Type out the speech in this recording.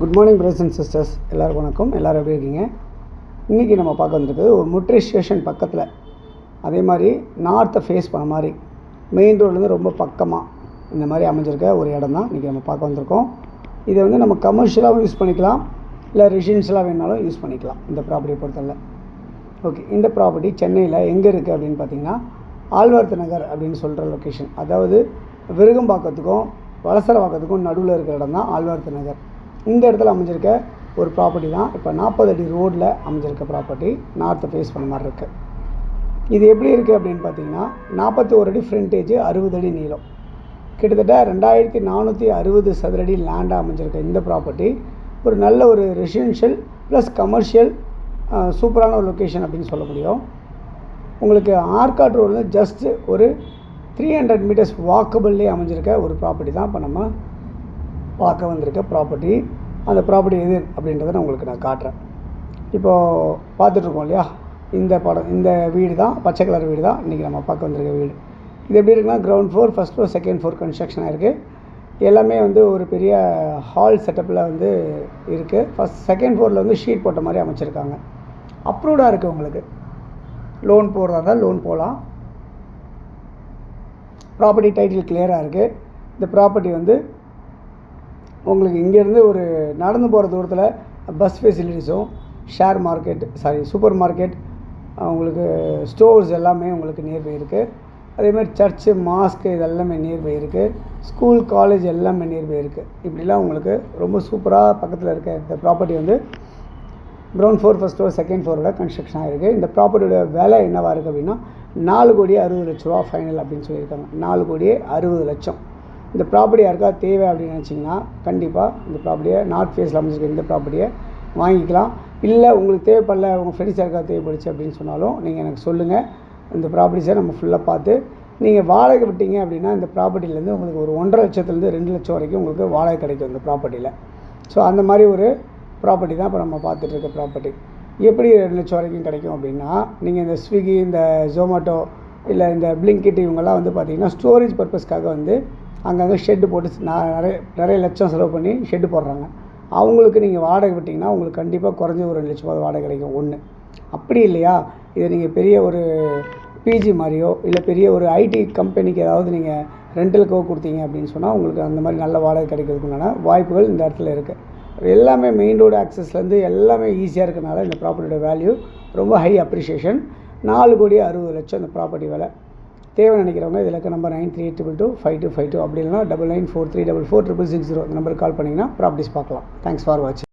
Good morning brothers and sisters, எல்லோருக்கும் வணக்கம். எல்லோரும் எப்படி இருக்கீங்க? இன்றைக்கி நம்ம பார்க்க வந்துருக்குது ஒரு முட்ரி ஸ்டேஷன் பக்கத்தில், அதே மாதிரி நார்த்தை ஃபேஸ் பண்ண மாதிரி மெயின் ரோட்லேருந்து ரொம்ப பக்கமாக இந்த மாதிரி அமைஞ்சிருக்க ஒரு இடம் தான் இன்றைக்கி நம்ம பார்க்க வந்திருக்கோம். இதை வந்து நம்ம கமர்ஷியலாகவும் யூஸ் பண்ணிக்கலாம், இல்லை ரெசிடென்ஷியலாக வேணாலும் யூஸ் பண்ணிக்கலாம் இந்த ப்ராப்பர்ட்டியை பொறுத்தவரை. ஓகே, இந்த ப்ராப்பர்ட்டி சென்னையில் எங்கே இருக்குது அப்படின்னு பார்த்தீங்கன்னா ஆழ்வார்த்து நகர் அப்படின்னு சொல்கிற லொக்கேஷன், அதாவது விருகம்பாக்கத்துக்கும் வலசரவாக்கத்துக்கும் நடுவில் இருக்கிற இடம் தான் ஆழ்வார்த்து நகர். இந்த இடத்துல அமைஞ்சிருக்க ஒரு ப்ராப்பர்ட்டி தான் இப்போ 40 அடி ரோடில் அமைஞ்சிருக்க ப்ராப்பர்ட்டி, நார்த்தை ஃபேஸ் பண்ண மாதிரி இருக்குது. இது எப்படி இருக்குது அப்படின்னு பார்த்தீங்கன்னா 41 அடி ஃப்ரண்டேஜ், 60 அடி நீளம், கிட்டத்தட்ட 2460 சதுரடி லேண்டாக அமைஞ்சிருக்க இந்த ப்ராப்பர்ட்டி ஒரு நல்ல ஒரு ரெசிடென்ஷியல் ப்ளஸ் கமர்ஷியல் சூப்பரான ஒரு லொக்கேஷன் அப்படின்னு சொல்ல முடியும். உங்களுக்கு ஆர்காட் ரோடில் ஜஸ்ட்டு ஒரு 300 மீட்டர்ஸ் வாக்கபிள்லேயே அமைஞ்சிருக்க ஒரு ப்ராப்பர்ட்டி தான் இப்போ நம்ம பார்க்க வந்திருக்க ப்ராப்பர்ட்டி. அந்த ப்ராப்பர்ட்டி எது அப்படின்றத நான் உங்களுக்கு காட்டுறேன். இப்போது பார்த்துட்ருக்கோம் இல்லையா, இந்த வீடு தான், பச்சை கலர் வீடு தான் இன்றைக்கி நம்ம பார்க்க வந்திருக்க வீடு. இது எப்படி இருக்குன்னா ground floor, first floor, second floor construction ஆகிருக்கு. எல்லாமே வந்து ஒரு பெரிய ஹால் செட்டப்பில் வந்து இருக்குது. செகண்ட் ஃப்ளோரில் வந்து ஷீட் போட்ட மாதிரி அமைச்சிருக்காங்க. அப்ரூவ்டாக இருக்குது. உங்களுக்கு லோன் போடுறதா இருந்தால் லோன் போகலாம். ப்ராப்பர்ட்டி டைட்டில் கிளியராக இருக்குது. இந்த ப்ராப்பர்ட்டி வந்து உங்களுக்கு இங்கேருந்து ஒரு நடந்து போகிற தூரத்தில் பஸ் ஃபெசிலிட்டிஸும், ஷேர் மார்க்கெட், சூப்பர் மார்க்கெட், உங்களுக்கு ஸ்டோர்ஸ் எல்லாமே உங்களுக்கு நியர்பை இருக்குது. அதேமாதிரி சர்ச்சு, மாஸ்க்கு இதெல்லாமே நியர்பை இருக்குது. ஸ்கூல், காலேஜ் எல்லாமே நியர்பை இருக்குது. இப்படிலாம் உங்களுக்கு ரொம்ப சூப்பராக பக்கத்தில் இருக்க இந்த ப்ராப்பர்ட்டி வந்து ground floor, first floor, second ஃப்ளோரோட கன்ஸ்ட்ரக்ஷன் ஆகிருக்கு. இந்த ப்ராப்பர்ட்டியோட விலை என்னவாக இருக்குது அப்படின்னா 4,60,00,000 ஃபைனல் அப்படின்னு சொல்லியிருக்காங்க. 4,60,00,000. இந்த ப்ராப்பர்ட்டி யாருக்கா தேவை அப்படின்னு நினச்சிங்கன்னா கண்டிப்பாக இந்த ப்ராப்பர்ட்டியை நார்த் ஃபேஸில் அமைஞ்சிருக்க இந்த ப்ராப்பர்ட்டியை வாங்கிக்கலாம். இல்லை உங்களுக்கு தேவைப்படல, உங்கள் ஃப்ரெண்ட்ஸ் யாருக்கா தேவைப்படுச்சு அப்படின்னு சொன்னாலும் நீங்கள் எனக்கு சொல்லுங்கள். இந்த ப்ராப்பர்ட்டிஸை நம்ம ஃபுல்லாக பார்த்து நீங்கள் வாடகை விட்டீங்க அப்படின்னா இந்த ப்ராப்பர்ட்டிலேருந்து உங்களுக்கு ஒரு 1,50,000 லட்சத்துலேருந்து 2 லட்சம் வரைக்கும் உங்களுக்கு வாடகை கிடைக்கும் இந்த ப்ராப்பர்ட்டியில். ஸோ அந்த மாதிரி ஒரு ப்ராப்பர்ட்டி தான் இப்போ நம்ம பார்த்துட்ருக்க ப்ராப்பர்ட்டி. எப்படி 2 லட்சம் வரைக்கும் கிடைக்கும் அப்படின்னா, நீங்கள் இந்த ஸ்விக்கி, இந்த ஜொமேட்டோ, இல்லை இந்த பிளிங்கிட் இவங்கெல்லாம் வந்து பார்த்திங்கன்னா ஸ்டோரேஜ் பர்பஸ்க்காக வந்து அங்கங்கே ஷெட்டு போட்டு நிறைய லட்சம் செலவு பண்ணி ஷெட்டு போடுறாங்க. அவங்களுக்கு நீங்கள் வாடகை விட்டிங்கன்னா உங்களுக்கு கண்டிப்பாக குறைஞ்ச ஒரு 2 லட்சம் வாடகை கிடைக்கும். ஒன்று அப்படி இல்லையா, இதை நீங்கள் பெரிய ஒரு பிஜி மாதிரியோ இல்லை பெரிய ஒரு ஐடி கம்பெனிக்கு ஏதாவது நீங்கள் ரெண்டலுக்கோ கொடுத்தீங்க அப்படின்னு சொன்னால் உங்களுக்கு அந்த மாதிரி நல்ல வாடகை கிடைக்கிறதுக்குண்டான வாய்ப்புகள் இந்த இடத்துல இருக்குது. எல்லாமே மெயின் ரோடு ஆக்சஸ்லேருந்து எல்லாமே ஈஸியாக இருக்கிறனால இந்த ப்ராப்பர்ட்டியோட வேல்யூ ரொம்ப ஹை அப்ரிஷியேஷன். 4,60,00,000 இந்த ப்ராப்பர்ட்டி விலை. தேவை நினைக்கிறவங்க இதில் இருக்க நம்பர் 9382252252 அப்படி இல்லைனா 9943444660 இந்த நம்பருக்கு கால் பண்ணிங்கன்னா ப்ராப்பர்ட்டிஸ் பார்க்கலாம். தேங்க்ஸ் ஃபார் வாட்சிங்.